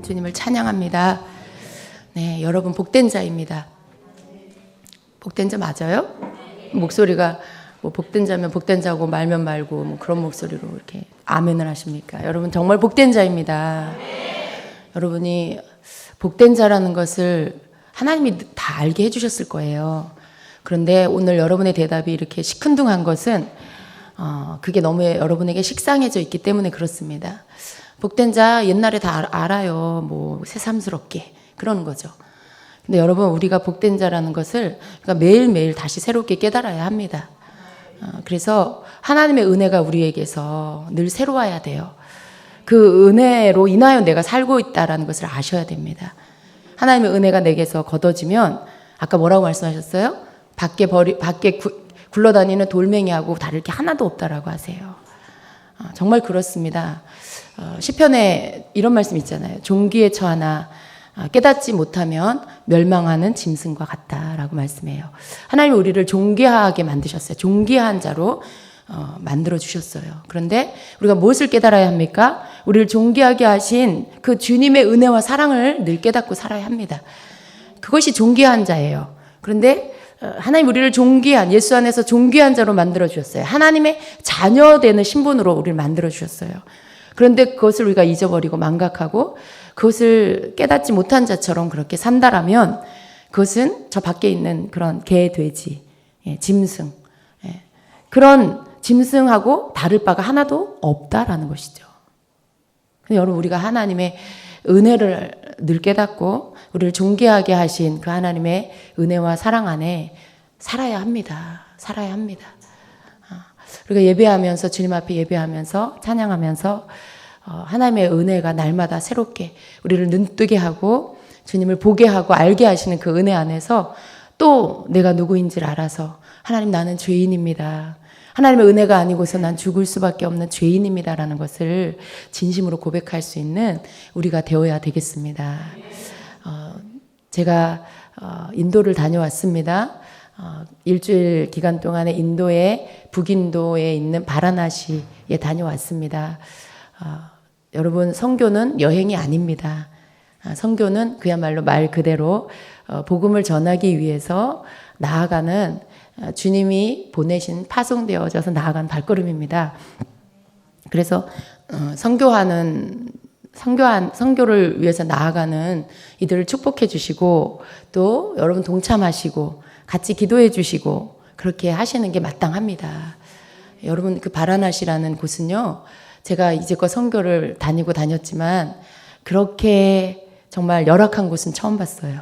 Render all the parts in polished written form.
주님을 찬양합니다. 네, 여러분 복된 자입니다. 복된 자 맞아요? 목소리가 뭐 복된 자면 복된 자고 말면 말고 뭐 그런 목소리로 이렇게 아멘을 하십니까? 여러분 정말 복된 자입니다. 여러분이 복된 자라는 것을 하나님이 다 알게 해주셨을 거예요. 그런데 오늘 여러분의 대답이 이렇게 시큰둥한 것은 그게 너무 여러분에게 식상해져 있기 때문에 그렇습니다. 복된 자 옛날에 다 알아요. 뭐 새삼스럽게 그러는 거죠. 근데 여러분 우리가 복된 자라는 것을 매일매일 다시 새롭게 깨달아야 합니다. 그래서 하나님의 은혜가 우리에게서 늘 새로워야 돼요. 그 은혜로 인하여 내가 살고 있다라는 것을 아셔야 됩니다. 하나님의 은혜가 내게서 걷어지면 아까 뭐라고 말씀하셨어요? 밖에 굴러다니는 돌멩이하고 다를 게 하나도 없다라고 하세요. 정말 그렇습니다. 시편에 이런 말씀 있잖아요. 종기에 처하나 깨닫지 못하면 멸망하는 짐승과 같다라고 말씀해요. 하나님이 우리를 존귀하게 만드셨어요. 존귀한 자로 만들어 주셨어요. 그런데 우리가 무엇을 깨달아야 합니까? 우리를 존귀하게 하신 그 주님의 은혜와 사랑을 늘 깨닫고 살아야 합니다. 그것이 존귀한 자예요. 그런데 하나님 우리를 존귀한, 예수 안에서 존귀한 자로 만들어 주셨어요. 하나님의 자녀 되는 신분으로 우리를 만들어 주셨어요. 그런데 그것을 우리가 잊어버리고 망각하고 그것을 깨닫지 못한 자처럼 그렇게 산다라면 그것은 저 밖에 있는 그런 개, 돼지, 짐승, 그런 짐승하고 다를 바가 하나도 없다라는 것이죠. 근데 여러분 우리가 하나님의 은혜를 늘 깨닫고 우리를 존귀하게 하신 그 하나님의 은혜와 사랑 안에 살아야 합니다. 살아야 합니다. 우리가 예배하면서 주님 앞에 예배하면서 찬양하면서 하나님의 은혜가 날마다 새롭게 우리를 눈뜨게 하고 주님을 보게 하고 알게 하시는 그 은혜 안에서 또 내가 누구인지를 알아서 하나님 나는 죄인입니다. 하나님의 은혜가 아니고서 난 죽을 수밖에 없는 죄인입니다라는 것을 진심으로 고백할 수 있는 우리가 되어야 되겠습니다. 제가 인도를 다녀왔습니다. 일주일 기간 동안에 인도의 북인도에 있는 바라나시에 다녀왔습니다. 여러분 선교는 여행이 아닙니다. 선교는 그야말로 말 그대로 복음을 전하기 위해서 나아가는 주님이 보내신 파송되어져서 나아간 발걸음입니다. 그래서 선교를 위해서 나아가는 이들을 축복해 주시고 또 여러분 동참하시고 같이 기도해 주시고 그렇게 하시는 게 마땅합니다. 여러분 그 바라나시라는 곳은요. 제가 이제껏 선교를 다녔지만 그렇게 정말 열악한 곳은 처음 봤어요.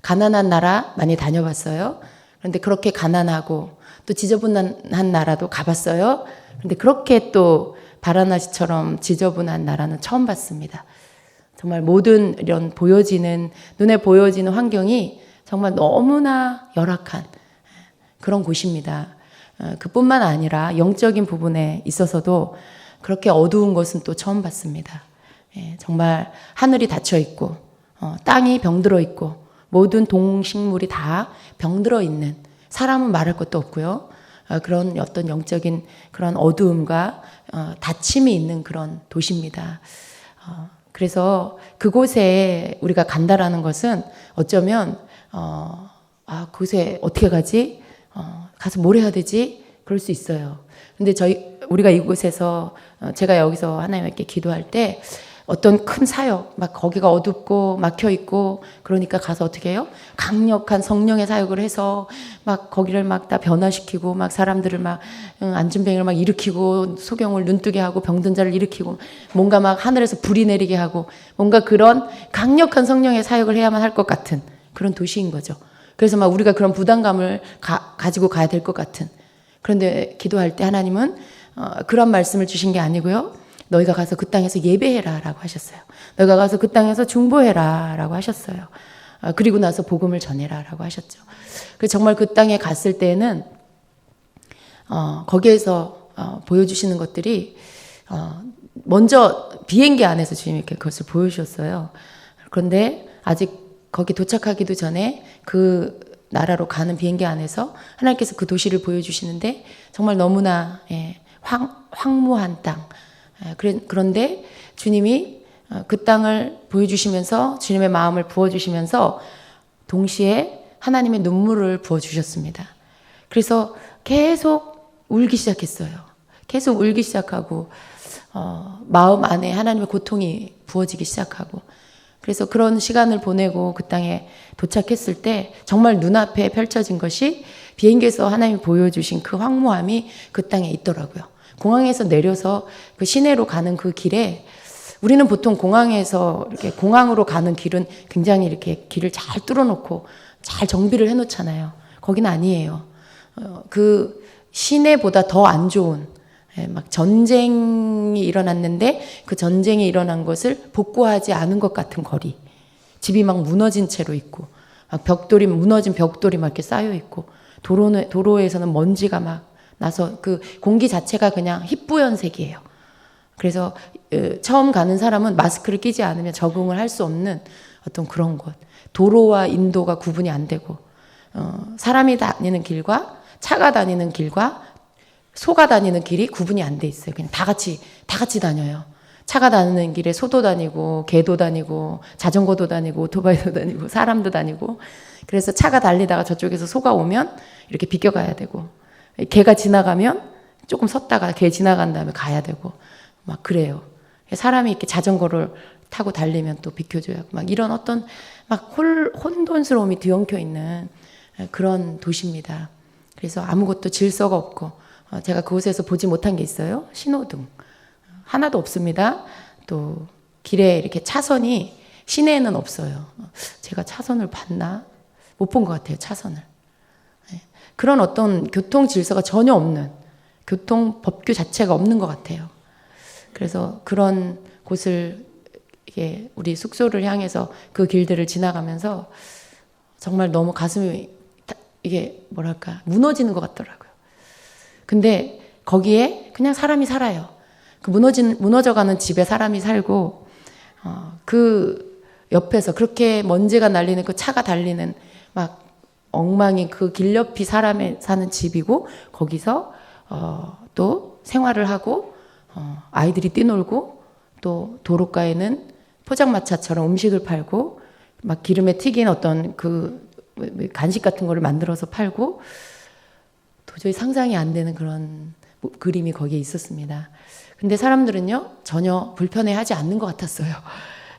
가난한 나라 많이 다녀봤어요. 그런데 그렇게 가난하고 또 지저분한 나라도 가봤어요. 그런데 그렇게 또 바라나시처럼 지저분한 나라는 처음 봤습니다. 정말 모든 이런 눈에 보여지는 환경이 정말 너무나 열악한 그런 곳입니다. 그뿐만 아니라 영적인 부분에 있어서도 그렇게 어두운 것은 또 처음 봤습니다. 정말 하늘이 닫혀 있고 땅이 병들어 있고 모든 동식물이 다 병들어 있는 사람은 말할 것도 없고요. 그런 어떤 영적인 그런 어두움과 닫힘이 있는 그런 도시입니다. 그래서 그곳에 우리가 간다라는 것은 어쩌면 그곳에 어떻게 가지? 가서 뭘 해야 되지? 그럴 수 있어요. 근데 우리가 이곳에서 제가 여기서 하나님께 기도할 때 어떤 큰 사역, 막 거기가 어둡고 막혀 있고 그러니까 가서 어떻게 해요? 강력한 성령의 사역을 해서 막 거기를 막 다 변화시키고 막 사람들을 막 안진뱅이를 막 일으키고 소경을 눈뜨게 하고 병든 자를 일으키고 뭔가 막 하늘에서 불이 내리게 하고 뭔가 그런 강력한 성령의 사역을 해야만 할 것 같은 그런 도시인 거죠. 그래서 막 우리가 그런 부담감을 가지고 가야 될 것 같은. 그런데 기도할 때 하나님은 그런 말씀을 주신 게 아니고요. 너희가 가서 그 땅에서 예배해라 라고 하셨어요. 너희가 가서 그 땅에서 중보해라 라고 하셨어요. 그리고 나서 복음을 전해라 라고 하셨죠. 그래서 정말 그 땅에 갔을 때는 거기에서 보여주시는 것들이 먼저 비행기 안에서 주님이 이렇게 그것을 보여주셨어요. 그런데 아직 거기 도착하기도 전에 그 나라로 가는 비행기 안에서 하나님께서 그 도시를 보여주시는데 정말 너무나 황무한 땅. 그런데 주님이 그 땅을 보여주시면서 주님의 마음을 부어주시면서 동시에 하나님의 눈물을 부어주셨습니다. 그래서 계속 울기 시작했어요. 계속 울기 시작하고 마음 안에 하나님의 고통이 부어지기 시작하고, 그래서 그런 시간을 보내고 그 땅에 도착했을 때 정말 눈앞에 펼쳐진 것이 비행기에서 하나님이 보여주신 그 황무함이 그 땅에 있더라고요. 공항에서 내려서 그 시내로 가는 그 길에, 우리는 보통 공항에서 이렇게 공항으로 가는 길은 굉장히 이렇게 길을 잘 뚫어놓고 잘 정비를 해놓잖아요. 거기는 아니에요. 그 시내보다 더 안 좋은, 막 전쟁이 일어났는데 그 전쟁이 일어난 것을 복구하지 않은 것 같은 거리, 집이 막 무너진 채로 있고, 막 벽돌이, 무너진 벽돌이 막 이렇게 쌓여 있고, 도로에서는 먼지가 막 나서 그 공기 자체가 그냥 희뿌연색이에요. 그래서 처음 가는 사람은 마스크를 끼지 않으면 적응을 할 수 없는 어떤 그런 곳. 도로와 인도가 구분이 안 되고, 사람이 다니는 길과 차가 다니는 길과 소가 다니는 길이 구분이 안 돼 있어요. 그냥 다 같이 다녀요. 차가 다니는 길에 소도 다니고, 개도 다니고, 자전거도 다니고, 오토바이도 다니고, 사람도 다니고. 그래서 차가 달리다가 저쪽에서 소가 오면 이렇게 비껴가야 되고, 개가 지나가면 조금 섰다가 개 지나간 다음에 가야 되고, 막 그래요. 사람이 이렇게 자전거를 타고 달리면 또 비켜줘야 하고, 막 이런 어떤 막 혼돈스러움이 뒤엉켜 있는 그런 도시입니다. 그래서 아무것도 질서가 없고, 제가 그곳에서 보지 못한 게 있어요. 신호등 하나도 없습니다. 또 길에 이렇게 차선이 시내에는 없어요. 제가 차선을 봤나? 못 본 것 같아요. 차선을. 그런 어떤 교통 질서가 전혀 없는, 교통 법규 자체가 없는 것 같아요. 그래서 그런 곳을, 이게 우리 숙소를 향해서 그 길들을 지나가면서 정말 너무 가슴이 이게 뭐랄까 무너지는 것 같더라고요. 근데 거기에 그냥 사람이 살아요. 그 무너져가는 집에 사람이 살고, 그 옆에서 그렇게 먼지가 날리는 그 차가 달리는 막 엉망인 그 길 옆이 사람이 사는 집이고, 거기서 또 생활을 하고, 아이들이 뛰놀고, 또 도로가에는 포장마차처럼 음식을 팔고, 막 기름에 튀긴 어떤 그 간식 같은 거를 만들어서 팔고, 도저히 상상이 안 되는 그런 그림이 거기에 있었습니다. 근데 사람들은요, 전혀 불편해하지 않는 것 같았어요.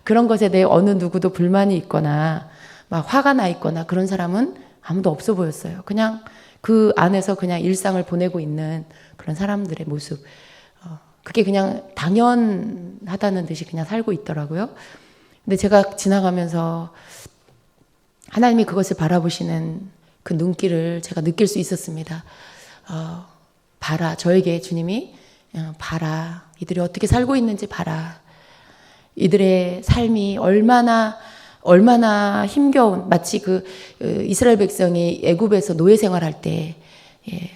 그런 것에 대해 어느 누구도 불만이 있거나 막 화가 나 있거나 그런 사람은 아무도 없어 보였어요. 그냥 그 안에서 그냥 일상을 보내고 있는 그런 사람들의 모습, 그게 그냥 당연하다는 듯이 그냥 살고 있더라고요. 근데 제가 지나가면서 하나님이 그것을 바라보시는 그 눈길을 제가 느낄 수 있었습니다. 봐라, 저에게 주님이 봐라, 이들이 어떻게 살고 있는지 봐라. 이들의 삶이 얼마나 힘겨운, 마치 그 이스라엘 백성이 애굽에서 노예 생활할 때,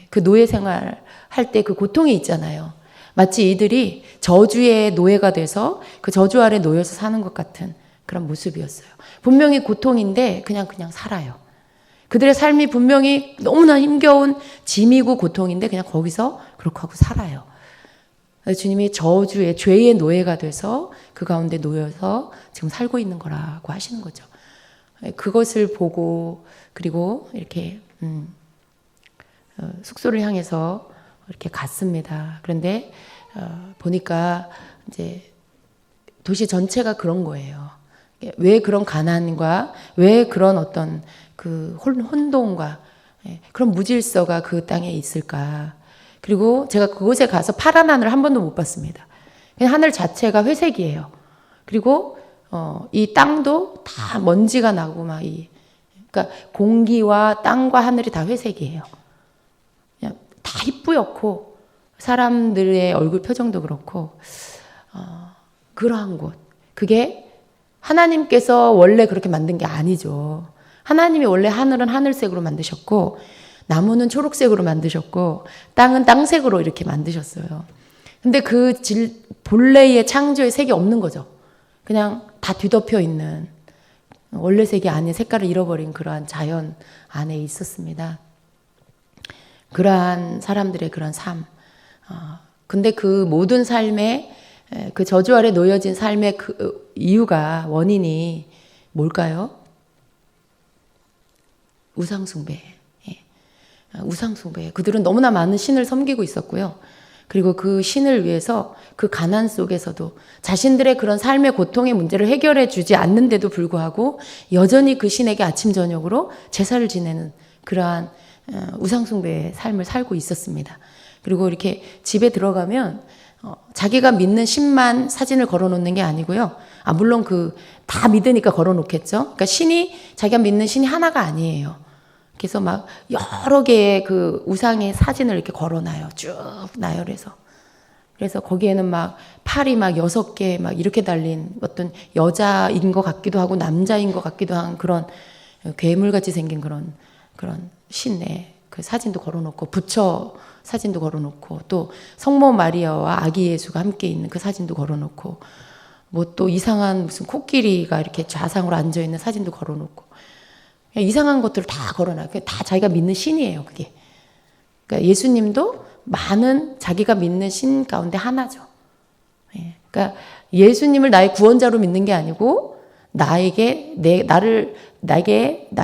그 노예 생활할 때 그 고통이 있잖아요. 마치 이들이 저주의 노예가 돼서 그 저주 아래 놓여서 사는 것 같은 그런 모습이었어요. 분명히 고통인데 그냥 살아요. 그들의 삶이 분명히 너무나 힘겨운 짐이고 고통인데 그냥 거기서 그렇게 하고 살아요. 주님이 저주의, 죄의 노예가 돼서 그 가운데 놓여서 지금 살고 있는 거라고 하시는 거죠. 그것을 보고, 그리고 이렇게 숙소를 향해서 이렇게 갔습니다. 그런데 보니까 이제 도시 전체가 그런 거예요. 왜 그런 가난과 왜 그런 어떤 그 혼돈과 그런 무질서가 그 땅에 있을까? 그리고 제가 그곳에 가서 파란 하늘 한 번도 못 봤습니다. 그냥 하늘 자체가 회색이에요. 그리고 이 땅도 다 먼지가 나고 막 그러니까 공기와 땅과 하늘이 다 회색이에요. 그냥 다 희뿌옇고 사람들의 얼굴 표정도 그렇고 그러한 곳. 그게 하나님께서 원래 그렇게 만든 게 아니죠. 하나님이 원래 하늘은 하늘색으로 만드셨고 나무는 초록색으로 만드셨고 땅은 땅색으로 이렇게 만드셨어요. 근데 그 본래의 창조의 색이 없는 거죠. 그냥 다 뒤덮여 있는 원래 색이 아닌 색깔을 잃어버린 그러한 자연 안에 있었습니다. 그러한 사람들의 그런 삶. 근데 그 모든 삶에 그 저주 아래 놓여진 삶의 그 이유가 원인이 뭘까요? 우상숭배. 우상숭배. 그들은 너무나 많은 신을 섬기고 있었고요. 그리고 그 신을 위해서 그 가난 속에서도 자신들의 그런 삶의 고통의 문제를 해결해 주지 않는데도 불구하고 여전히 그 신에게 아침 저녁으로 제사를 지내는 그러한 우상숭배의 삶을 살고 있었습니다. 그리고 이렇게 집에 들어가면 자기가 믿는 신만 사진을 걸어놓는 게 아니고요. 물론 다 믿으니까 걸어놓겠죠. 그러니까 자기가 믿는 신이 하나가 아니에요. 그래서 막 여러 개의 그 우상의 사진을 이렇게 걸어놔요. 쭉 나열해서. 그래서 거기에는 막 팔이 막 6개 막 이렇게 달린 어떤 여자인 것 같기도 하고 남자인 것 같기도 한 그런 괴물같이 생긴 그런 신의 그 사진도 걸어놓고 부처 사진도 걸어놓고 또 성모 마리아와 아기 예수가 함께 있는 그 사진도 걸어놓고 뭐 또 이상한 무슨 코끼리가 이렇게 좌상으로 앉아있는 사진도 걸어놓고 이상한 것들을 다 걸어놔요. 다 자기가 믿는 신이에요, 그게. 그러니까 예수님도 많은 자기가 믿는 신 가운데 하나죠. 그러니까 예수님을 나의 구원자로 믿는 게 아니고 나의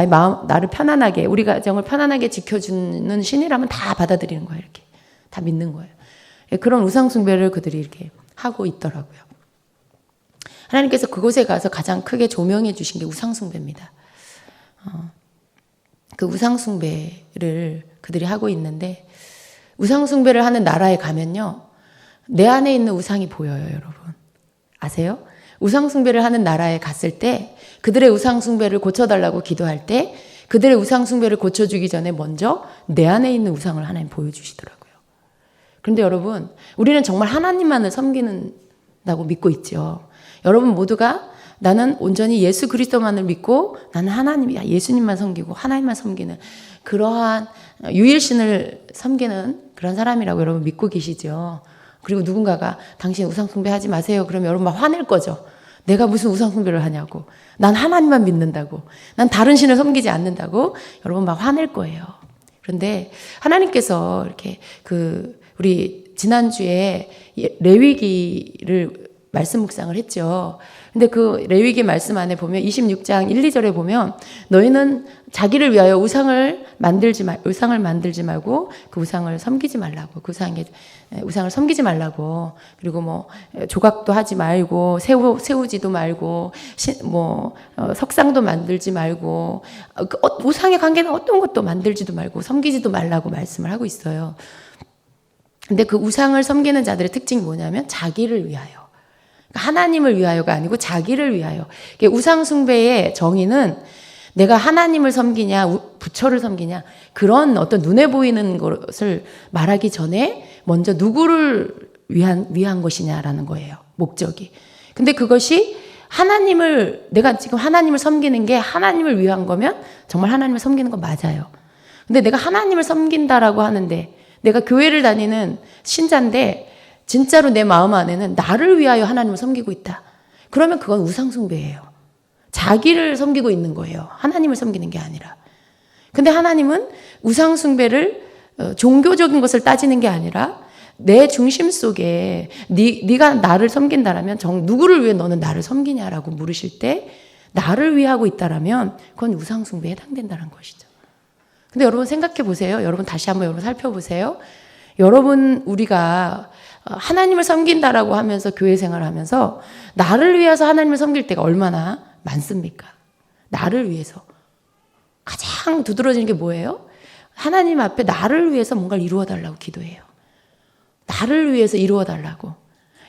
마음, 나를 편안하게, 우리 가정을 편안하게 지켜주는 신이라면 다 받아들이는 거예요, 이렇게. 다 믿는 거예요. 그런 우상숭배를 그들이 이렇게 하고 있더라고요. 하나님께서 그곳에 가서 가장 크게 조명해 주신 게 우상숭배입니다. 그 우상숭배를 그들이 하고 있는데 우상숭배를 하는 나라에 가면요. 내 안에 있는 우상이 보여요, 여러분. 아세요? 우상숭배를 하는 나라에 갔을 때 그들의 우상숭배를 고쳐달라고 기도할 때 그들의 우상숭배를 고쳐주기 전에 먼저 내 안에 있는 우상을 하나님 보여주시더라고요. 그런데 여러분, 우리는 정말 하나님만을 섬기는다고 믿고 있죠. 여러분 모두가 나는 온전히 예수 그리스도만을 믿고 나는 예수님만 섬기고 하나님만 섬기는 그러한 유일신을 섬기는 그런 사람이라고 여러분 믿고 계시죠. 그리고 누군가가 당신 우상숭배 하지 마세요. 그러면 여러분 막 화낼 거죠. 내가 무슨 우상숭배를 하냐고. 난 하나님만 믿는다고. 난 다른 신을 섬기지 않는다고. 여러분 막 화낼 거예요. 그런데 하나님께서 이렇게 우리 지난주에 레위기를 말씀 묵상을 했죠. 근데 그 레위기 말씀 안에 보면 26장 1, 2절에 보면 너희는 자기를 위하여 우상을 만들지 말고 그 우상을 섬기지 말라고. 그 우상을 섬기지 말라고. 그리고 뭐 조각도 하지 말고 세우지도 말고 석상도 만들지 말고 우상의 관계는 어떤 것도 만들지도 말고 섬기지도 말라고 말씀을 하고 있어요. 근데 그 우상을 섬기는 자들의 특징이 뭐냐면 자기를 위하여. 하나님을 위하여가 아니고 자기를 위하여. 우상숭배의 정의는 내가 하나님을 섬기냐 부처를 섬기냐 그런 어떤 눈에 보이는 것을 말하기 전에 먼저 누구를 위한 것이냐라는 거예요. 목적이. 근데 그것이 내가 지금 하나님을 섬기는 게 하나님을 위한 거면 정말 하나님을 섬기는 건 맞아요. 근데 내가 하나님을 섬긴다라고 하는데 내가 교회를 다니는 신자인데 진짜로 내 마음 안에는 나를 위하여 하나님을 섬기고 있다. 그러면 그건 우상숭배예요. 자기를 섬기고 있는 거예요. 하나님을 섬기는 게 아니라. 근데 하나님은 우상숭배를 종교적인 것을 따지는 게 아니라 내 중심 속에 네가 나를 섬긴다라면 누구를 위해 너는 나를 섬기냐라고 물으실 때 나를 위하고 있다라면 그건 우상숭배에 해당된다는 것이죠. 근데 여러분 생각해 보세요. 여러분 다시 한번 여러분 살펴보세요. 여러분 우리가 하나님을 섬긴다라고 하면서 교회 생활을 하면서 나를 위해서 하나님을 섬길 때가 얼마나 많습니까? 나를 위해서. 가장 두드러지는 게 뭐예요? 하나님 앞에 나를 위해서 뭔가를 이루어달라고 기도해요. 나를 위해서 이루어달라고.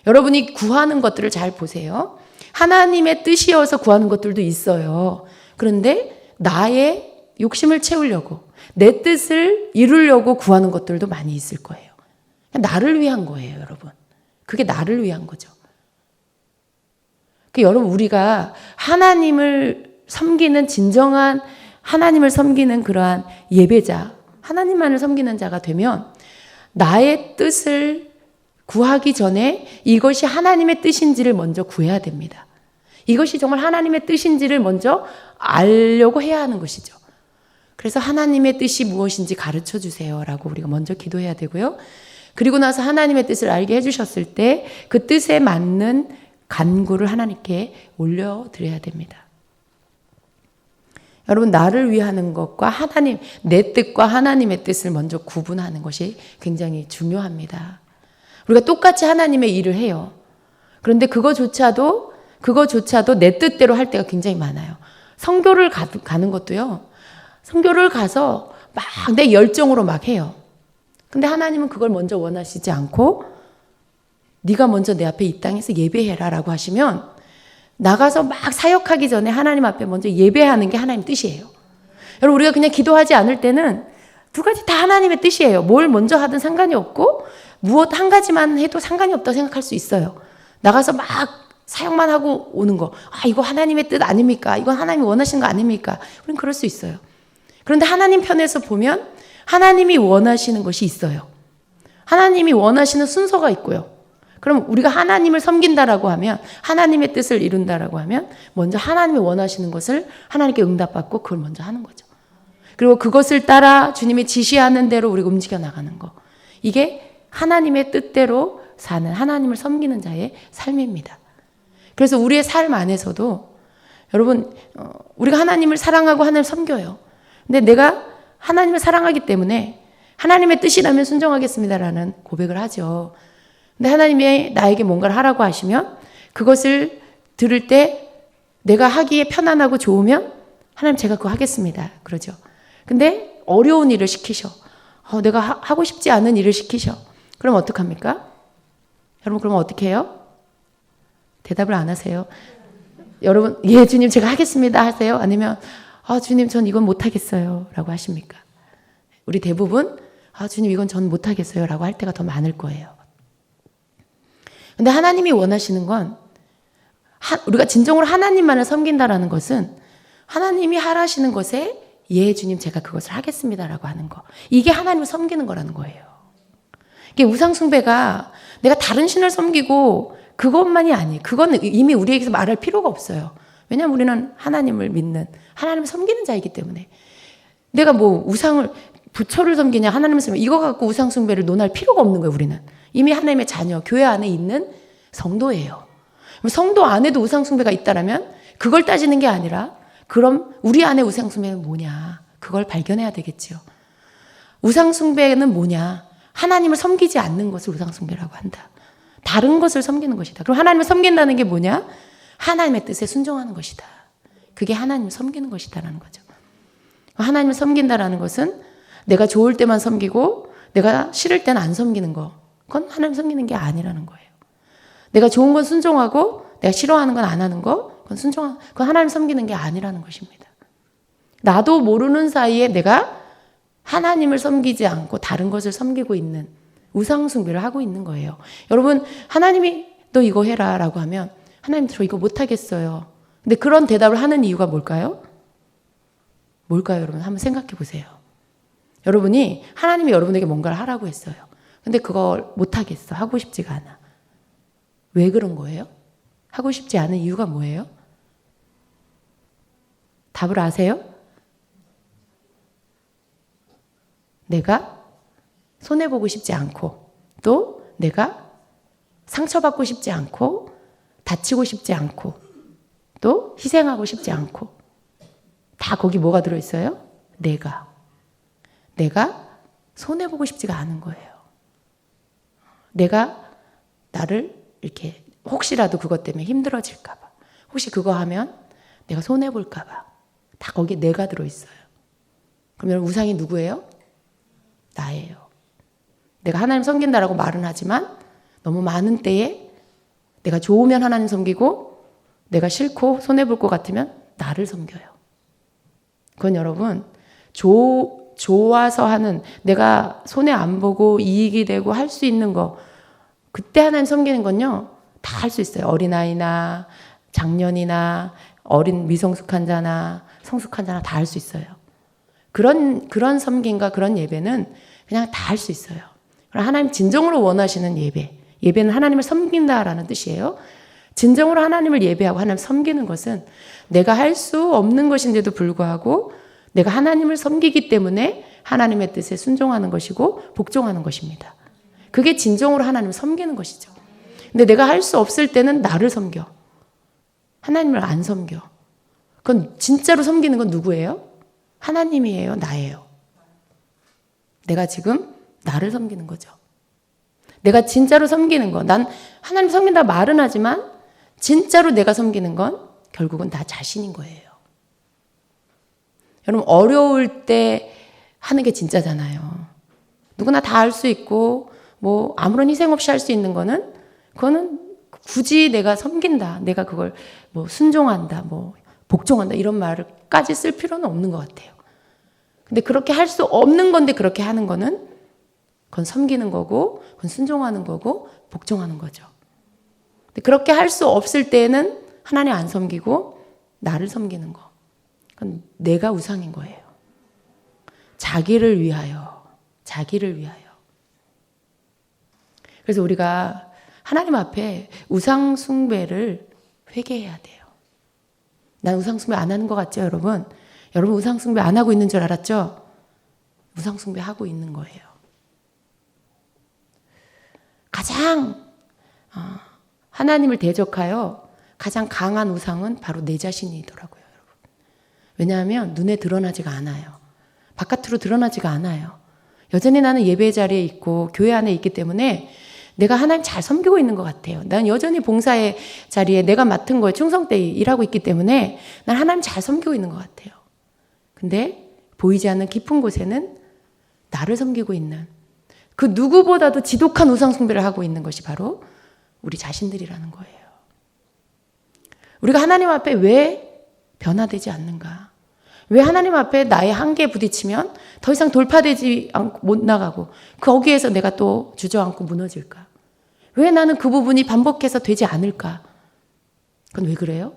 여러분이 구하는 것들을 잘 보세요. 하나님의 뜻이어서 구하는 것들도 있어요. 그런데 나의 욕심을 채우려고 내 뜻을 이루려고 구하는 것들도 많이 있을 거예요. 나를 위한 거예요, 여러분. 그게 나를 위한 거죠. 여러분 우리가 하나님을 섬기는 진정한 하나님을 섬기는 그러한 예배자, 하나님만을 섬기는 자가 되면 나의 뜻을 구하기 전에 이것이 하나님의 뜻인지를 먼저 구해야 됩니다. 이것이 정말 하나님의 뜻인지를 먼저 알려고 해야 하는 것이죠. 그래서 하나님의 뜻이 무엇인지 가르쳐 주세요라고 우리가 먼저 기도해야 되고요. 그리고 나서 하나님의 뜻을 알게 해주셨을 때 그 뜻에 맞는 간구를 하나님께 올려드려야 됩니다. 여러분, 나를 위하는 것과 하나님, 내 뜻과 하나님의 뜻을 먼저 구분하는 것이 굉장히 중요합니다. 우리가 똑같이 하나님의 일을 해요. 그런데 그거조차도 내 뜻대로 할 때가 굉장히 많아요. 선교를 가는 것도요. 선교를 가서 막 내 열정으로 막 해요. 근데 하나님은 그걸 먼저 원하시지 않고 네가 먼저 내 앞에 이 땅에서 예배해라라고 하시면 나가서 막 사역하기 전에 하나님 앞에 먼저 예배하는 게 하나님 뜻이에요. 여러분, 우리가 그냥 기도하지 않을 때는 두 가지 다 하나님의 뜻이에요. 뭘 먼저 하든 상관이 없고 무엇 한 가지만 해도 상관이 없다고 생각할 수 있어요. 나가서 막 사역만 하고 오는 거. 아, 이거 하나님의 뜻 아닙니까? 이건 하나님이 원하시는 거 아닙니까? 우리는 그럴 수 있어요. 그런데 하나님 편에서 보면 하나님이 원하시는 것이 있어요. 하나님이 원하시는 순서가 있고요. 그럼 우리가 하나님을 섬긴다라고 하면, 하나님의 뜻을 이룬다라고 하면 먼저 하나님이 원하시는 것을 하나님께 응답받고 그걸 먼저 하는 거죠. 그리고 그것을 따라 주님이 지시하는 대로 우리가 움직여 나가는 거. 이게 하나님의 뜻대로 사는, 하나님을 섬기는 자의 삶입니다. 그래서 우리의 삶 안에서도 여러분, 우리가 하나님을 사랑하고 하나님을 섬겨요. 근데 내가 하나님을 사랑하기 때문에 하나님의 뜻이라면 순종하겠습니다라는 고백을 하죠. 근데 하나님이 나에게 뭔가를 하라고 하시면 그것을 들을 때 내가 하기에 편안하고 좋으면 하나님, 제가 그거 하겠습니다. 그러죠. 근데 어려운 일을 시키셔. 내가 하고 싶지 않은 일을 시키셔. 그럼 어떡합니까? 여러분, 그러면 어떻게 해요? 대답을 안 하세요. 여러분, 예, 주님 제가 하겠습니다 하세요? 아니면 주님 전 이건 못하겠어요 라고 하십니까? 우리 대부분 주님 이건 전 못하겠어요 라고 할 때가 더 많을 거예요. 근데 하나님이 원하시는 건 우리가 진정으로 하나님만을 섬긴다라는 것은 하나님이 하라시는 것에 예, 주님 제가 그것을 하겠습니다라고 하는 거. 이게 하나님을 섬기는 거라는 거예요. 이게 우상숭배가 내가 다른 신을 섬기고 그것만이 아니에요. 그건 이미 우리에게서 말할 필요가 없어요. 왜냐하면 우리는 하나님을 믿는, 하나님을 섬기는 자이기 때문에. 내가 뭐 부처를 섬기냐 하나님을 섬기냐 이거 갖고 우상숭배를 논할 필요가 없는 거예요. 우리는 이미 하나님의 자녀, 교회 안에 있는 성도예요. 성도 안에도 우상숭배가 있다라면 그걸 따지는 게 아니라 그럼 우리 안에 우상숭배는 뭐냐, 그걸 발견해야 되겠지요. 우상숭배는 뭐냐, 하나님을 섬기지 않는 것을 우상숭배라고 한다. 다른 것을 섬기는 것이다. 그럼 하나님을 섬긴다는 게 뭐냐? 하나님의 뜻에 순종하는 것이다. 그게 하나님을 섬기는 것이다라는 거죠. 하나님을 섬긴다라는 것은 내가 좋을 때만 섬기고 내가 싫을 때는 안 섬기는 거. 그건 하나님 섬기는 게 아니라는 거예요. 내가 좋은 건 순종하고 내가 싫어하는 건 안 하는 거. 그건 하나님 섬기는 게 아니라는 것입니다. 나도 모르는 사이에 내가 하나님을 섬기지 않고 다른 것을 섬기고 있는 우상숭배를 하고 있는 거예요. 여러분, 하나님이 너 이거 해라 라고 하면 하나님 저 이거 못하겠어요. 근데 그런 대답을 하는 이유가 뭘까요? 여러분? 한번 생각해 보세요. 여러분이 하나님이 여러분에게 뭔가를 하라고 했어요. 근데 그걸 못하겠어. 하고 싶지가 않아. 왜 그런 거예요? 하고 싶지 않은 이유가 뭐예요? 답을 아세요? 내가 손해보고 싶지 않고, 또 내가 상처받고 싶지 않고, 다치고 싶지 않고, 또 희생하고 싶지 않고, 다 거기 뭐가 들어있어요? 내가 손해보고 싶지가 않은 거예요. 내가 나를 이렇게 혹시라도 그것 때문에 힘들어질까봐, 혹시 그거 하면 내가 손해볼까봐, 다 거기에 내가 들어있어요. 그러면 우상이 누구예요? 나예요. 내가 하나님 섬긴다라고 말은 하지만 너무 많은 때에 내가 좋으면 하나님 섬기고 내가 싫고 손해볼 것 같으면 나를 섬겨요. 그건 여러분 좋아서 하는, 내가 손해 안 보고 이익이 되고 할 수 있는 거, 그때 하나님 섬기는 건요 다 할 수 있어요. 어린아이나 장년이나 어린 미성숙한 자나 성숙한 자나 다 할 수 있어요. 그런 섬김과 그런 예배는 그냥 다 할 수 있어요. 하나님 진정으로 원하시는 예배는 하나님을 섬긴다라는 뜻이에요. 진정으로 하나님을 예배하고 하나님을 섬기는 것은 내가 할 수 없는 것인데도 불구하고 내가 하나님을 섬기기 때문에 하나님의 뜻에 순종하는 것이고 복종하는 것입니다. 그게 진정으로 하나님을 섬기는 것이죠. 근데 내가 할 수 없을 때는 나를 섬겨. 하나님을 안 섬겨. 그건 진짜로 섬기는 건 누구예요? 하나님이에요? 나예요? 내가 지금 나를 섬기는 거죠. 내가 진짜로 섬기는 건, 난 하나님 섬긴다 말은 하지만 진짜로 내가 섬기는 건 결국은 나 자신인 거예요. 여러분, 어려울 때 하는 게 진짜잖아요. 누구나 다 할 수 있고 뭐 아무런 희생 없이 할 수 있는 거는, 그거는 굳이 내가 섬긴다, 내가 그걸 뭐 순종한다, 뭐 복종한다 이런 말까지 쓸 필요는 없는 것 같아요. 근데 그렇게 할 수 없는 건데 그렇게 하는 거는, 그건 섬기는 거고, 그건 순종하는 거고, 복종하는 거죠. 근데 그렇게 할 수 없을 때는 하나님 안 섬기고 나를 섬기는 거. 그건 내가 우상인 거예요. 자기를 위하여, 자기를 위하여. 그래서 우리가 하나님 앞에 우상 숭배를 회개해야 돼요. 난 우상 숭배 안 하는 것 같죠, 여러분? 여러분 우상 숭배 안 하고 있는 줄 알았죠? 우상 숭배 하고 있는 거예요. 가장 하나님을 대적하여 가장 강한 우상은 바로 내 자신이더라고요, 여러분. 왜냐하면 눈에 드러나지가 않아요. 바깥으로 드러나지가 않아요. 여전히 나는 예배 자리에 있고 교회 안에 있기 때문에 내가 하나님 잘 섬기고 있는 것 같아요. 난 여전히 봉사의 자리에 내가 맡은 거에 충성되게 일하고 있기 때문에 난 하나님 잘 섬기고 있는 것 같아요. 근데 보이지 않는 깊은 곳에는 나를 섬기고 있는, 그 누구보다도 지독한 우상 숭배를 하고 있는 것이 바로 우리 자신들이라는 거예요. 우리가 하나님 앞에 왜 변화되지 않는가? 왜 하나님 앞에 나의 한계에 부딪히면 더 이상 돌파되지 않고 못 나가고 거기에서 내가 또 주저앉고 무너질까? 왜 나는 그 부분이 반복해서 되지 않을까? 그건 왜 그래요?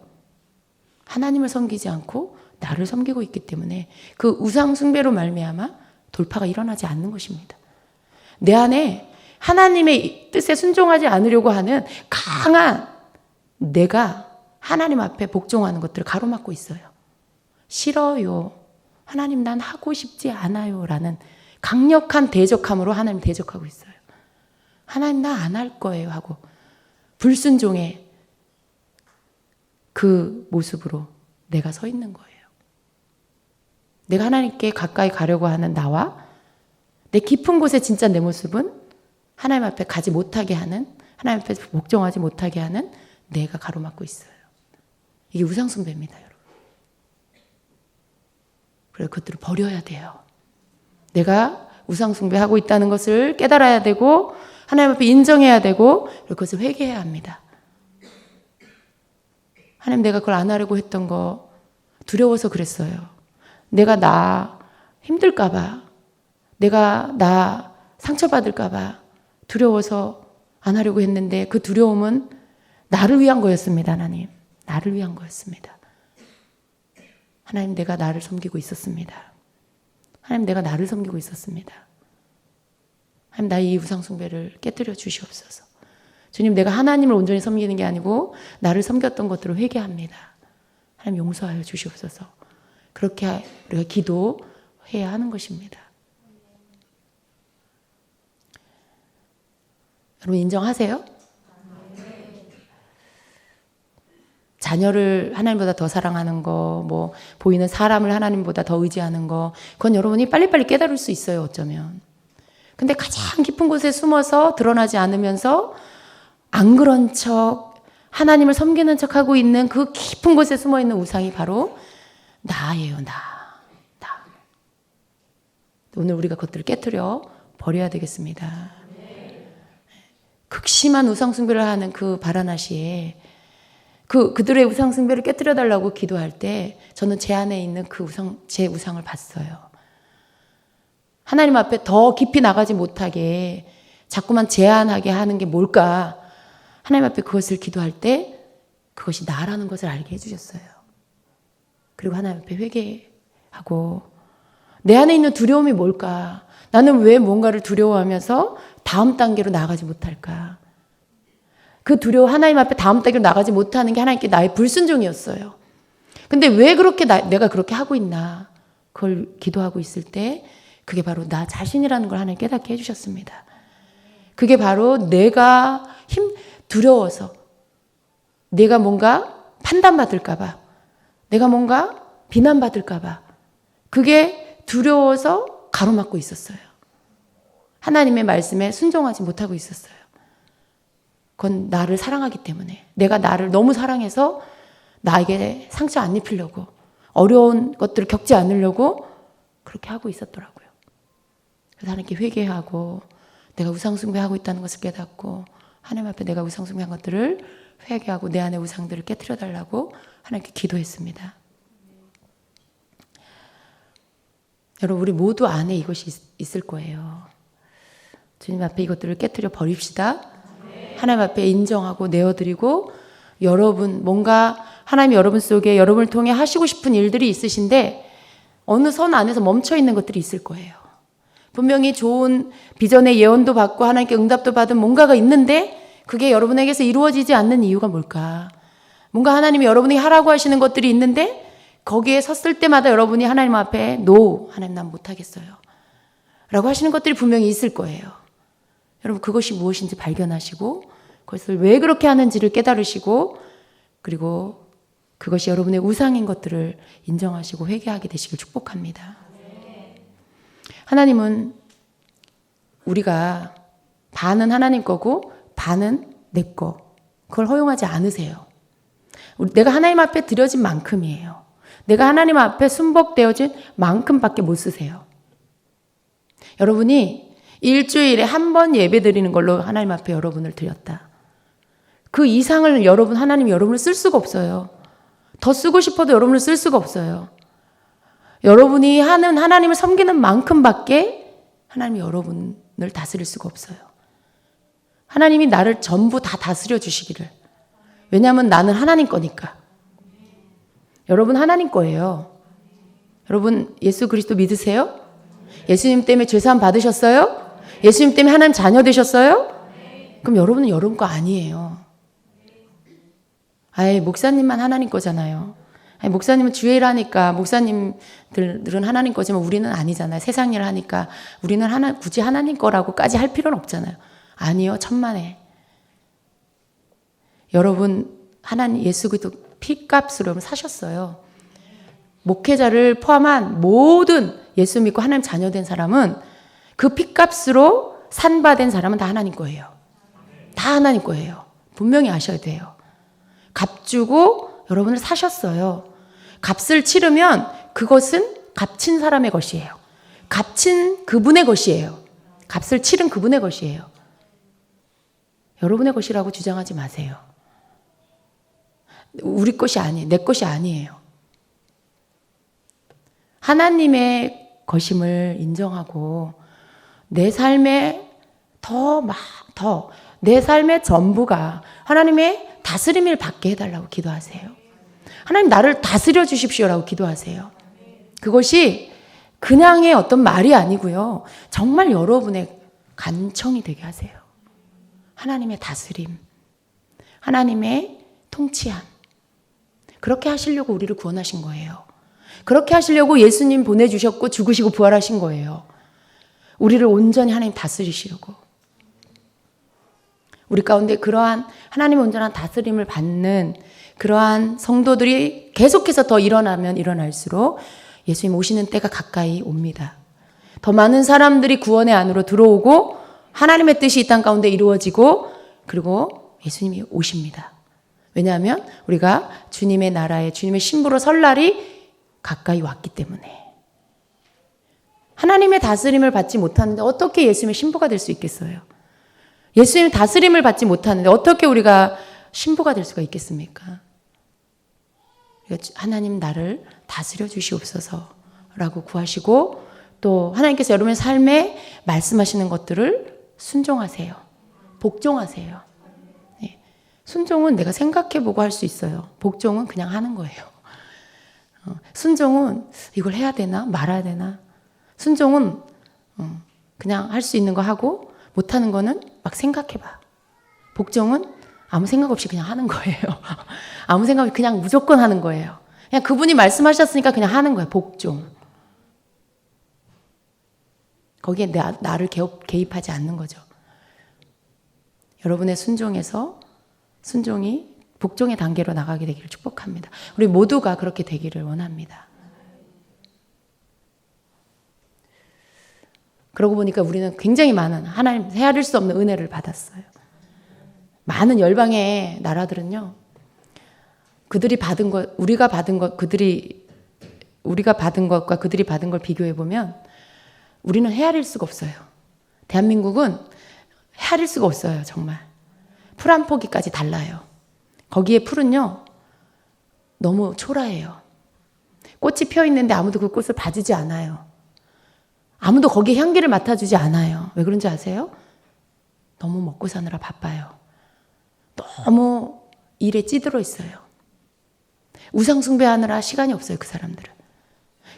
하나님을 섬기지 않고 나를 섬기고 있기 때문에 그 우상 숭배로 말미암아 돌파가 일어나지 않는 것입니다. 내 안에 하나님의 뜻에 순종하지 않으려고 하는 강한, 내가 하나님 앞에 복종하는 것들을 가로막고 있어요. 싫어요. 하나님 난 하고 싶지 않아요. 라는 강력한 대적함으로 하나님 대적하고 있어요. 하나님 나 안 할 거예요 하고 불순종의 그 모습으로 내가 서 있는 거예요. 내가 하나님께 가까이 가려고 하는 나와 내 깊은 곳에 진짜 내 모습은 하나님 앞에 가지 못하게 하는, 하나님 앞에 복종하지 못하게 하는 내가 가로막고 있어요. 이게 우상숭배입니다, 여러분. 그래서 그것들을 버려야 돼요. 내가 우상숭배하고 있다는 것을 깨달아야 되고 하나님 앞에 인정해야 되고 그것을 회개해야 합니다. 하나님, 내가 그걸 안 하려고 했던 거 두려워서 그랬어요. 내가 나 힘들까 봐, 내가 나 상처받을까 봐 두려워서 안 하려고 했는데 그 두려움은 나를 위한 거였습니다. 하나님, 나를 위한 거였습니다. 하나님, 내가 나를 섬기고 있었습니다. 하나님, 내가 나를 섬기고 있었습니다. 하나님, 나의 이 우상숭배를 깨뜨려 주시옵소서. 주님, 내가 하나님을 온전히 섬기는 게 아니고 나를 섬겼던 것들을 회개합니다. 하나님, 용서하여 주시옵소서. 그렇게 우리가 기도해야 하는 것입니다. 여러분 인정하세요? 자녀를 하나님보다 더 사랑하는 거, 뭐 보이는 사람을 하나님보다 더 의지하는 거, 그건 여러분이 빨리빨리 깨달을 수 있어요, 어쩌면. 근데 가장 깊은 곳에 숨어서 드러나지 않으면서 안 그런 척, 하나님을 섬기는 척하고 있는 그 깊은 곳에 숨어있는 우상이 바로 나예요, 나. 오늘 우리가 그것들을 깨트려 버려야 되겠습니다. 극심한 우상숭배를 하는 그 바라나시에 그들의 우상숭배를 깨뜨려 달라고 기도할 때 저는 제 안에 있는 제 우상을 봤어요. 하나님 앞에 더 깊이 나가지 못하게 자꾸만 제한하게 하는 게 뭘까? 하나님 앞에 그것을 기도할 때 그것이 나라는 것을 알게 해주셨어요. 그리고 하나님 앞에 회개하고 내 안에 있는 두려움이 뭘까? 나는 왜 뭔가를 두려워하면서 다음 단계로 나가지 못할까? 그 두려워, 하나님 앞에 다음 단계로 나가지 못하는 게 하나님께 나의 불순종이었어요. 근데 왜 그렇게 내가 그렇게 하고 있나? 그걸 기도하고 있을 때 그게 바로 나 자신이라는 걸 하나님 깨닫게 해주셨습니다. 그게 바로 내가 두려워서, 내가 뭔가 판단받을까봐, 내가 뭔가 비난받을까봐, 그게 두려워서 가로막고 있었어요. 하나님의 말씀에 순종하지 못하고 있었어요. 그건 나를 사랑하기 때문에, 내가 나를 너무 사랑해서 나에게 상처 안 입히려고, 어려운 것들을 겪지 않으려고 그렇게 하고 있었더라고요. 그래서 하나님께 회개하고 내가 우상숭배하고 있다는 것을 깨닫고, 하나님 앞에 내가 우상숭배한 것들을 회개하고 내 안의 우상들을 깨트려 달라고 하나님께 기도했습니다. 여러분, 우리 모두 안에 이것이 있을 거예요. 주님 앞에 이것들을 깨트려 버립시다. 하나님 앞에 인정하고 내어드리고, 여러분 뭔가 하나님이 여러분 속에 여러분을 통해 하시고 싶은 일들이 있으신데 어느 선 안에서 멈춰 있는 것들이 있을 거예요. 분명히 좋은 비전의 예언도 받고 하나님께 응답도 받은 뭔가가 있는데 그게 여러분에게서 이루어지지 않는 이유가 뭘까? 뭔가 하나님이 여러분이 하라고 하시는 것들이 있는데 거기에 섰을 때마다 여러분이 하나님 앞에 노, 하나님 난 못하겠어요 라고 하시는 것들이 분명히 있을 거예요. 여러분, 그것이 무엇인지 발견하시고 그것을 왜 그렇게 하는지를 깨달으시고, 그리고 그것이 여러분의 우상인 것들을 인정하시고 회개하게 되시길 축복합니다. 하나님은 우리가 반은 하나님 거고 반은 내 거, 그걸 허용하지 않으세요. 내가 하나님 앞에 드려진 만큼이에요. 내가 하나님 앞에 순복되어진 만큼밖에 못 쓰세요. 여러분이 일주일에 한 번 예배 드리는 걸로 하나님 앞에 여러분을 드렸다. 그 이상을 하나님이 여러분을 쓸 수가 없어요. 더 쓰고 싶어도 여러분을 쓸 수가 없어요. 여러분이 하는 하나님을 섬기는 만큼밖에 하나님이 여러분을 다스릴 수가 없어요. 하나님이 나를 전부 다 다스려 주시기를. 왜냐하면 나는 하나님 거니까. 여러분 하나님 거예요. 여러분 예수 그리스도 믿으세요? 예수님 때문에 죄사함 받으셨어요? 예수님 때문에 하나님 자녀 되셨어요? 그럼 여러분은 여러분 거 아니에요. 아예 목사님만 하나님 거잖아요. 아니, 목사님은 주일 하니까 목사님들은 하나님 거지만 우리는 아니잖아요. 세상 일 하니까 우리는 굳이 하나님 거라고까지 할 필요는 없잖아요. 아니요, 천만에. 여러분 하나님 예수 그리스도 피값으로 여러분 사셨어요. 목회자를 포함한 모든 예수 믿고 하나님 자녀된 사람은 그 피값으로 산바된 사람은 다 하나님 거예요. 다 하나님 거예요. 분명히 아셔야 돼요. 값 주고 여러분을 사셨어요. 값을 치르면 그것은 값진 사람의 것이에요. 값진 그분의 것이에요. 값을 치른 그분의 것이에요. 여러분의 것이라고 주장하지 마세요. 우리 것이 아니에요. 내 것이 아니에요. 하나님의 것임을 인정하고 내 삶의 내 삶의 전부가 하나님의 다스림을 받게 해달라고 기도하세요. 하나님 나를 다스려 주십시오라고 기도하세요. 그것이 그냥의 어떤 말이 아니고요. 정말 여러분의 간청이 되게 하세요. 하나님의 다스림, 하나님의 통치함. 그렇게 하시려고 우리를 구원하신 거예요. 그렇게 하시려고 예수님 보내주셨고 죽으시고 부활하신 거예요. 우리를 온전히 하나님 다스리시려고. 우리 가운데 그러한 하나님의 온전한 다스림을 받는 그러한 성도들이 계속해서 더 일어나면 일어날수록 예수님 오시는 때가 가까이 옵니다. 더 많은 사람들이 구원의 안으로 들어오고 하나님의 뜻이 이 땅 가운데 이루어지고, 그리고 예수님이 오십니다. 왜냐하면 우리가 주님의 나라에 주님의 신부로 설 날이 가까이 왔기 때문에. 하나님의 다스림을 받지 못하는데 어떻게 예수님의 신부가 될 수 있겠어요? 예수님 다스림을 받지 못하는데 어떻게 우리가 신부가 될 수가 있겠습니까? 하나님 나를 다스려 주시옵소서라고 구하시고, 또 하나님께서 여러분의 삶에 말씀하시는 것들을 순종하세요. 복종하세요. 네. 순종은 내가 생각해보고 할 수 있어요. 복종은 그냥 하는 거예요. 순종은 이걸 해야 되나 말아야 되나. 순종은 그냥 할 수 있는 거 하고 못하는 거는 막 생각해봐. 복종은 아무 생각 없이 그냥 하는 거예요. 아무 생각 없이 그냥 무조건 하는 거예요. 그냥 그분이 말씀하셨으니까 그냥 하는 거예요. 복종. 거기에 나를 개입하지 않는 거죠. 여러분의 순종이 복종의 단계로 나가게 되기를 축복합니다. 우리 모두가 그렇게 되기를 원합니다. 그러고 보니까 우리는 굉장히 많은 하나님 헤아릴 수 없는 은혜를 받았어요. 많은 열방의 나라들은요, 그들이 받은 것, 우리가 받은 것과 그들이 받은 걸 비교해 보면 우리는 헤아릴 수가 없어요. 대한민국은 헤아릴 수가 없어요. 정말 풀 한 포기까지 달라요. 거기에 풀은요 너무 초라해요. 꽃이 펴 있는데 아무도 그 꽃을 봐주지 않아요. 아무도 거기에 향기를 맡아주지 않아요. 왜 그런지 아세요? 너무 먹고 사느라 바빠요. 너무 일에 찌들어 있어요. 우상 숭배하느라 시간이 없어요. 그 사람들은.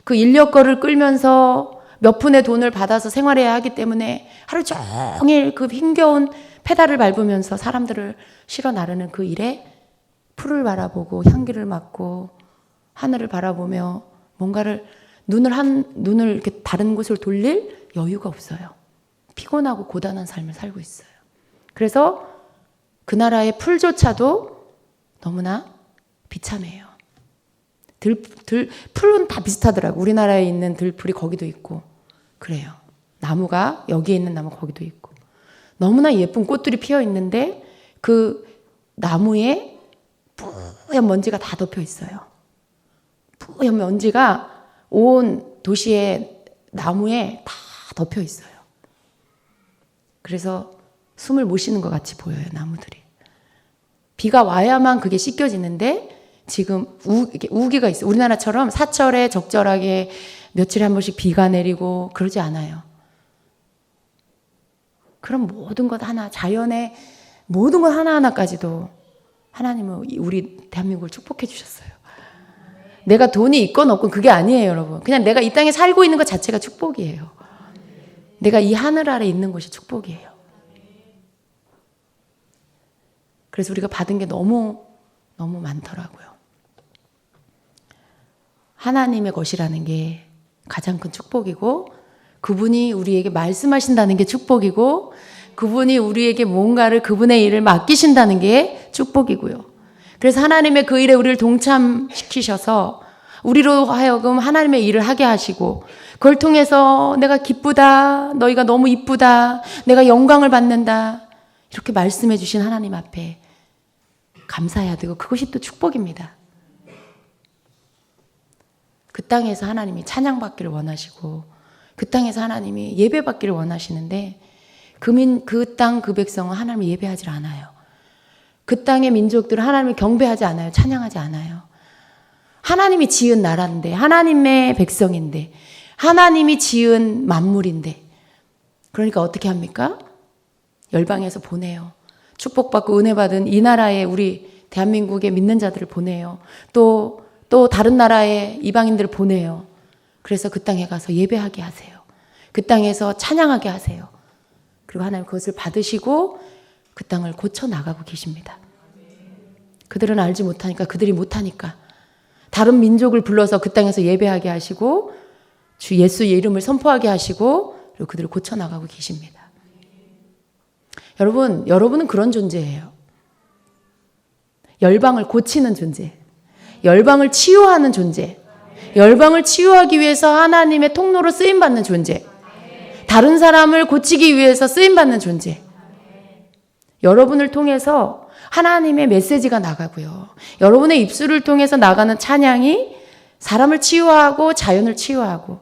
그 인력거를 끌면서 몇 푼의 돈을 받아서 생활해야 하기 때문에 하루 종일 그 힘겨운 페달을 밟으면서 사람들을 실어 나르는 그 일에 풀을 바라보고 향기를 맡고 하늘을 바라보며 뭔가를 눈을 이렇게 다른 곳을 돌릴 여유가 없어요. 피곤하고 고단한 삶을 살고 있어요. 그래서 그 나라의 풀조차도 너무나 비참해요. 풀은 다 비슷하더라고. 우리나라에 있는 들풀이 거기도 있고 그래요. 나무가 여기에 있는 나무 거기도 있고 너무나 예쁜 꽃들이 피어 있는데 그 나무에 뿌연 먼지가 다 덮여 있어요. 뿌연 먼지가 온 도시의 나무에 다 덮여 있어요. 그래서 숨을 못 쉬는 것 같이 보여요. 나무들이. 비가 와야만 그게 씻겨지는데 지금 우기가 있어요. 우리나라처럼 사철에 적절하게 며칠에 한 번씩 비가 내리고 그러지 않아요. 그럼 모든 것 하나, 자연의 모든 것 하나하나까지도 하나님은 우리 대한민국을 축복해 주셨어요. 내가 돈이 있건 없건 그게 아니에요, 여러분. 그냥 내가 이 땅에 살고 있는 것 자체가 축복이에요. 내가 이 하늘 아래 있는 것이 축복이에요. 그래서 우리가 받은 게 너무 많더라고요. 하나님의 것이라는 게 가장 큰 축복이고 그분이 우리에게 말씀하신다는 게 축복이고 그분이 우리에게 뭔가를 그분의 일을 맡기신다는 게 축복이고요. 그래서 하나님의 그 일에 우리를 동참시키셔서 우리로 하여금 하나님의 일을 하게 하시고 그걸 통해서 내가 기쁘다, 너희가 너무 이쁘다, 내가 영광을 받는다 이렇게 말씀해 주신 하나님 앞에 감사해야 되고 그것이 또 축복입니다. 그 땅에서 하나님이 찬양받기를 원하시고 그 땅에서 하나님이 예배받기를 원하시는데 그 땅 그 백성은 하나님을 예배하지 않아요. 그 땅의 민족들은 하나님을 경배하지 않아요. 찬양하지 않아요. 하나님이 지은 나라인데 하나님의 백성인데 하나님이 지은 만물인데 그러니까 어떻게 합니까? 열방에서 보내요. 축복받고 은혜받은 이 나라에 우리 대한민국의 믿는 자들을 보내요. 또 다른 나라의 이방인들을 보내요. 그래서 그 땅에 가서 예배하게 하세요. 그 땅에서 찬양하게 하세요. 그리고 하나님 그것을 받으시고 그 땅을 고쳐나가고 계십니다. 그들은 알지 못하니까 그들이 못하니까 다른 민족을 불러서 그 땅에서 예배하게 하시고 주 예수의 이름을 선포하게 하시고 그리고 그들을 고쳐나가고 계십니다. 여러분은 그런 존재예요. 열방을 고치는 존재, 열방을 치유하는 존재, 열방을 치유하기 위해서 하나님의 통로로 쓰임받는 존재, 다른 사람을 고치기 위해서 쓰임받는 존재. 여러분을 통해서 하나님의 메시지가 나가고요. 여러분의 입술을 통해서 나가는 찬양이 사람을 치유하고 자연을 치유하고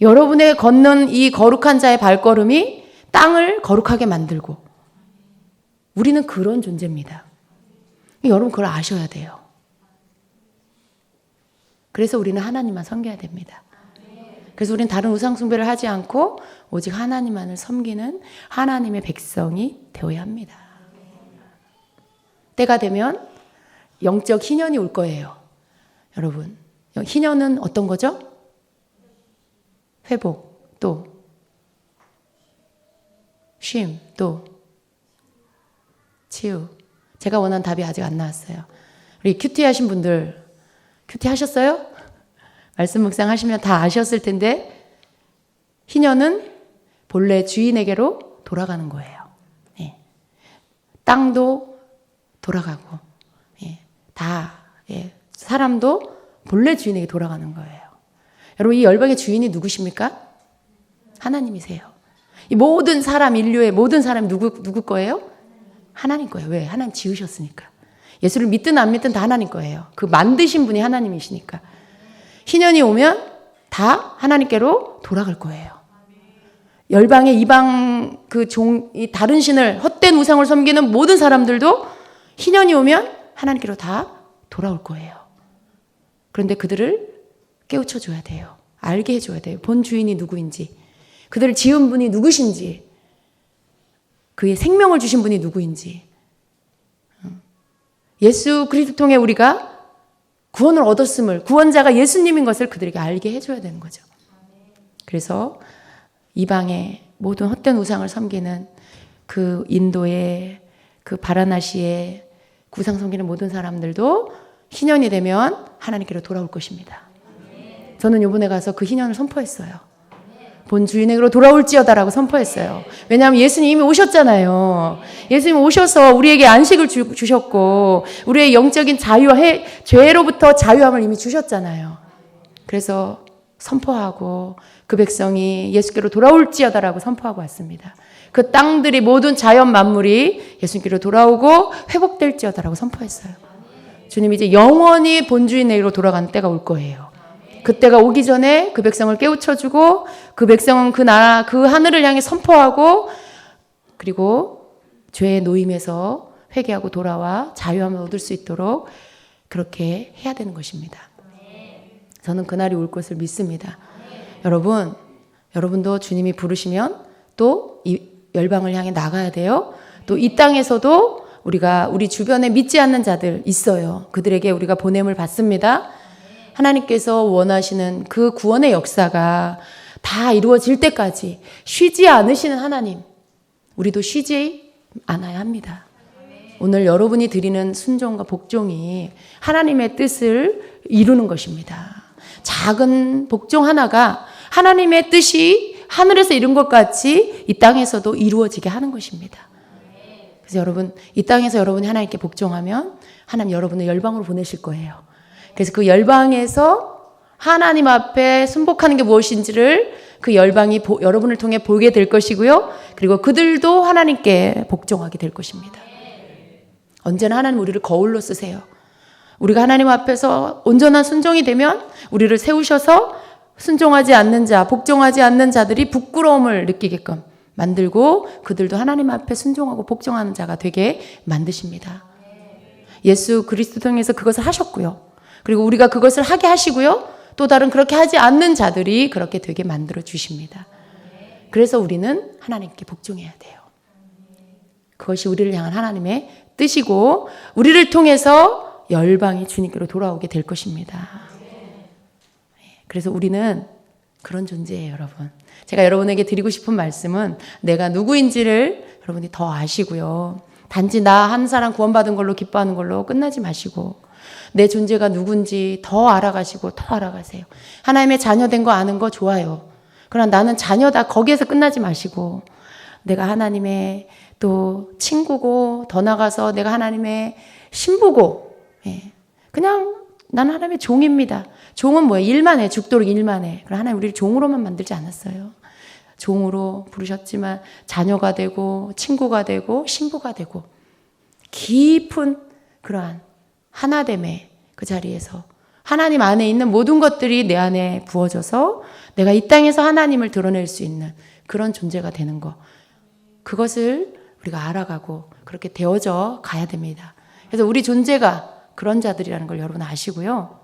여러분의 걷는 이 거룩한 자의 발걸음이 땅을 거룩하게 만들고 우리는 그런 존재입니다. 여러분 그걸 아셔야 돼요. 그래서 우리는 하나님만 섬겨야 됩니다. 그래서 우리는 다른 우상 숭배를 하지 않고 오직 하나님만을 섬기는 하나님의 백성이 되어야 합니다. 때가 되면 영적 희년이 올 거예요. 여러분, 희년은 어떤 거죠? 회복, 또 쉼, 또 치유. 제가 원하는 답이 아직 안 나왔어요. 우리 큐티 하신 분들 큐티 하셨어요? 말씀 묵상하시면 다 아셨을 텐데 희년은 본래 주인에게로 돌아가는 거예요. 네. 땅도 돌아가고, 예, 다, 예, 사람도 본래 주인에게 돌아가는 거예요. 여러분, 이 열방의 주인이 누구십니까? 하나님이세요. 이 모든 사람, 인류의 모든 사람이 누구 거예요? 하나님 거예요. 왜? 하나님 지으셨으니까. 예수를 믿든 안 믿든 다 하나님 거예요. 그 만드신 분이 하나님이시니까. 희년이 오면 다 하나님께로 돌아갈 거예요. 열방의 이방 이 다른 신을 헛된 우상을 섬기는 모든 사람들도 희년이 오면 하나님께로 다 돌아올 거예요. 그런데 그들을 깨우쳐 줘야 돼요. 알게 해줘야 돼요. 본 주인이 누구인지, 그들을 지은 분이 누구신지, 그의 생명을 주신 분이 누구인지. 예수 그리스도 통해 우리가 구원을 얻었음을, 구원자가 예수님인 것을 그들에게 알게 해줘야 되는 거죠. 그래서 이방의 모든 헛된 우상을 섬기는 그 인도의, 그 바라나시의 우상 섬기는 모든 사람들도 희년이 되면 하나님께로 돌아올 것입니다. 저는 이번에 가서 그 희년을 선포했어요. 본 주인에게로 돌아올지어다라고 선포했어요. 왜냐하면 예수님이 이미 오셨잖아요. 예수님 오셔서 우리에게 안식을 주셨고 우리의 영적인 자유와 죄로부터 자유함을 이미 주셨잖아요. 그래서 선포하고 그 백성이 예수께로 돌아올지어다라고 선포하고 왔습니다. 그 땅들이 모든 자연 만물이 예수께로 돌아오고 회복될지어다라고 선포했어요. 주님이 이제 영원히 본주인에게로 돌아가는 때가 올 거예요. 그때가 오기 전에 그 백성을 깨우쳐주고 그 백성은 그 나라, 그 하늘을 향해 선포하고 그리고 죄의 노임에서 회개하고 돌아와 자유함을 얻을 수 있도록 그렇게 해야 되는 것입니다. 저는 그날이 올 것을 믿습니다. 여러분도 주님이 부르시면 또 이 열방을 향해 나가야 돼요. 또 이 땅에서도 우리 주변에 믿지 않는 자들 있어요. 그들에게 우리가 보냄을 받습니다. 하나님께서 원하시는 그 구원의 역사가 다 이루어질 때까지 쉬지 않으시는 하나님, 우리도 쉬지 않아야 합니다. 오늘 여러분이 드리는 순종과 복종이 하나님의 뜻을 이루는 것입니다. 작은 복종 하나가 하나님의 뜻이 하늘에서 이룬 것 같이 이 땅에서도 이루어지게 하는 것입니다. 그래서 여러분, 이 땅에서 여러분이 하나님께 복종하면 하나님 여러분을 열방으로 보내실 거예요. 그래서 그 열방에서 하나님 앞에 순복하는 게 무엇인지를 그 열방이 여러분을 통해 보게 될 것이고요. 그리고 그들도 하나님께 복종하게 될 것입니다. 언제나 하나님 우리를 거울로 쓰세요. 우리가 하나님 앞에서 온전한 순종이 되면 우리를 세우셔서 순종하지 않는 자, 복종하지 않는 자들이 부끄러움을 느끼게끔 만들고 그들도 하나님 앞에 순종하고 복종하는 자가 되게 만드십니다. 예수 그리스도 통해서 그것을 하셨고요. 그리고 우리가 그것을 하게 하시고요. 또 다른 그렇게 하지 않는 자들이 그렇게 되게 만들어 주십니다. 그래서 우리는 하나님께 복종해야 돼요. 그것이 우리를 향한 하나님의 뜻이고 우리를 통해서 열방이 주님께로 돌아오게 될 것입니다. 그래서 우리는 그런 존재예요, 여러분. 제가 여러분에게 드리고 싶은 말씀은 내가 누구인지를 여러분이 더 아시고요. 단지 나 한 사람 구원받은 걸로 기뻐하는 걸로 끝나지 마시고 내 존재가 누군지 더 알아가시고 더 알아가세요. 하나님의 자녀된 거 아는 거 좋아요. 그러나 나는 자녀다 거기에서 끝나지 마시고 내가 하나님의 또 친구고 더 나가서 내가 하나님의 신부고 그냥 난 하나님의 종입니다. 종은 뭐예요? 일만 해. 죽도록 일만 해. 그럼 하나님 우리를 종으로만 만들지 않았어요. 종으로 부르셨지만 자녀가 되고 친구가 되고 신부가 되고 깊은 그러한 하나됨의 그 자리에서 하나님 안에 있는 모든 것들이 내 안에 부어져서 내가 이 땅에서 하나님을 드러낼 수 있는 그런 존재가 되는 것. 그것을 우리가 알아가고 그렇게 되어져 가야 됩니다. 그래서 우리 존재가 그런 자들이라는 걸 여러분 아시고요.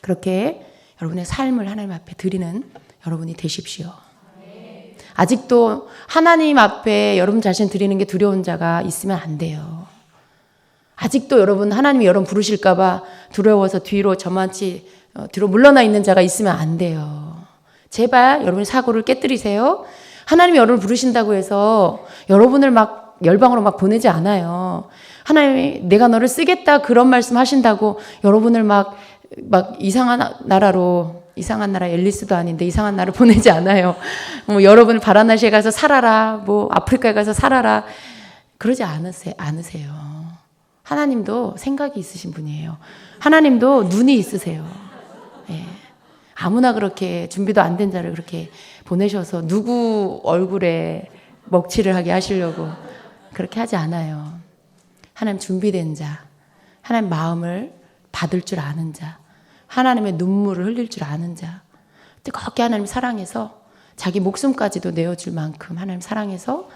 그렇게 여러분의 삶을 하나님 앞에 드리는 여러분이 되십시오. 아직도 하나님 앞에 여러분 자신 드리는 게 두려운 자가 있으면 안 돼요. 아직도 여러분 하나님이 여러분 부르실까 봐 두려워서 뒤로 저만치 뒤로 물러나 있는 자가 있으면 안 돼요. 제발 여러분의 사고를 깨뜨리세요. 하나님이 여러분을 부르신다고 해서 여러분을 막 열방으로 막 보내지 않아요. 하나님이 내가 너를 쓰겠다 그런 말씀 하신다고 여러분을 막 이상한 나라로 이상한 나라 앨리스도 아닌데 이상한 나라로 보내지 않아요. 뭐 여러분을 바라나시에 가서 살아라, 뭐 아프리카에 가서 살아라 그러지 않으세요. 하나님도 생각이 있으신 분이에요. 하나님도 눈이 있으세요. 예. 아무나 그렇게 준비도 안 된 자를 그렇게 보내셔서 누구 얼굴에 먹칠을 하게 하시려고 그렇게 하지 않아요. 하나님 준비된 자, 하나님 마음을 받을 줄 아는 자, 하나님의 눈물을 흘릴 줄 아는 자, 뜨겁게 하나님 사랑해서 자기 목숨까지도 내어줄 만큼 하나님 사랑해서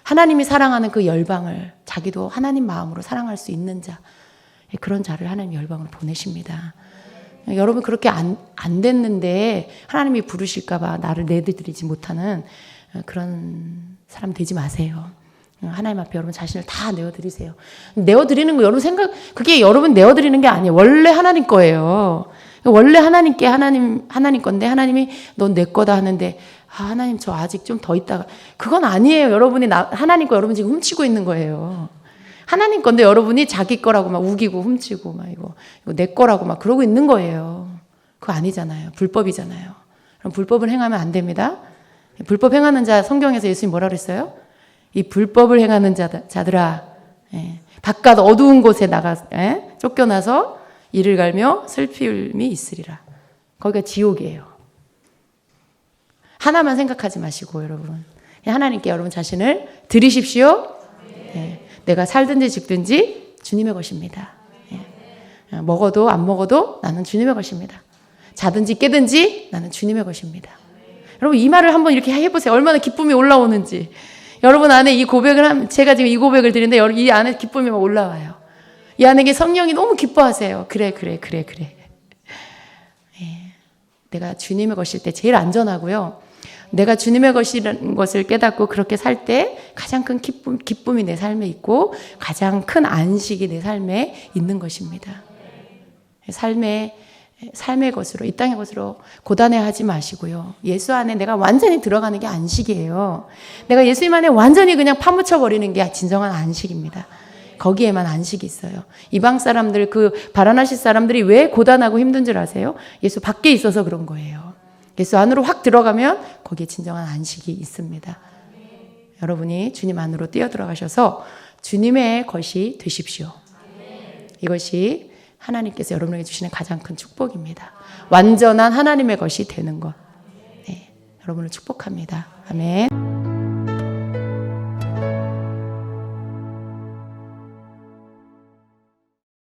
하나님이 사랑하는 그 열방을 자기도 하나님 마음으로 사랑할 수 있는 자, 그런 자를 하나님 열방으로 보내십니다. 여러분 그렇게 안 됐는데 하나님이 부르실까 봐 나를 내드리지 못하는 그런 사람 되지 마세요. 하나님 앞에 여러분 자신을 다 내어드리세요. 내어드리는 거 여러분 생각, 그게 여러분 내어드리는 게 아니에요. 원래 하나님 거예요. 원래 하나님께 하나님 건데 하나님이 넌 내 거다 하는데 하나님 저 아직 좀 더 있다가, 그건 아니에요. 여러분이 하나님 거 여러분 지금 훔치고 있는 거예요. 하나님 건데 여러분이 자기 거라고 막 우기고 훔치고 막 이거 내 거라고 막 그러고 있는 거예요. 그거 아니잖아요. 불법이잖아요. 그럼 불법을 행하면 안 됩니다. 불법 행하는 자, 성경에서 예수님 뭐라 그랬어요? 이 불법을 행하는 자들아, 바깥 어두운 곳에 쫓겨나서 이를 갈며 슬픔이 있으리라. 거기가 지옥이에요. 하나만 생각하지 마시고 여러분, 하나님께 여러분 자신을 드리십시오. 내가 살든지 죽든지 주님의 것입니다. 먹어도 안 먹어도 나는 주님의 것입니다. 자든지 깨든지 나는 주님의 것입니다. 여러분 이 말을 한번 이렇게 해보세요. 얼마나 기쁨이 올라오는지. 여러분 안에 이 고백을 하면, 제가 지금 이 고백을 드리는데 이 안에 기쁨이 막 올라와요. 이 안에 성령이 너무 기뻐하세요. 그래. 내가 주님의 것일 때 제일 안전하고요. 내가 주님의 것이라는 것을 깨닫고 그렇게 살 때 가장 큰 기쁨이 내 삶에 있고 가장 큰 안식이 내 삶에 있는 것입니다. 삶의 것으로, 이 땅의 것으로 고단해하지 마시고요. 예수 안에 내가 완전히 들어가는 게 안식이에요. 내가 예수님 안에 완전히 그냥 파묻혀 버리는 게 진정한 안식입니다. 거기에만 안식이 있어요. 이방 사람들, 그 바라나시 사람들이 왜 고단하고 힘든 줄 아세요? 예수 밖에 있어서 그런 거예요. 예수 안으로 확 들어가면 거기에 진정한 안식이 있습니다. 여러분이 주님 안으로 뛰어들어가셔서 주님의 것이 되십시오. 이것이 하나님께서 여러분에게 주시는 가장 큰 축복입니다. 완전한 하나님의 것이 되는 것. 여러분을 축복합니다. 아멘.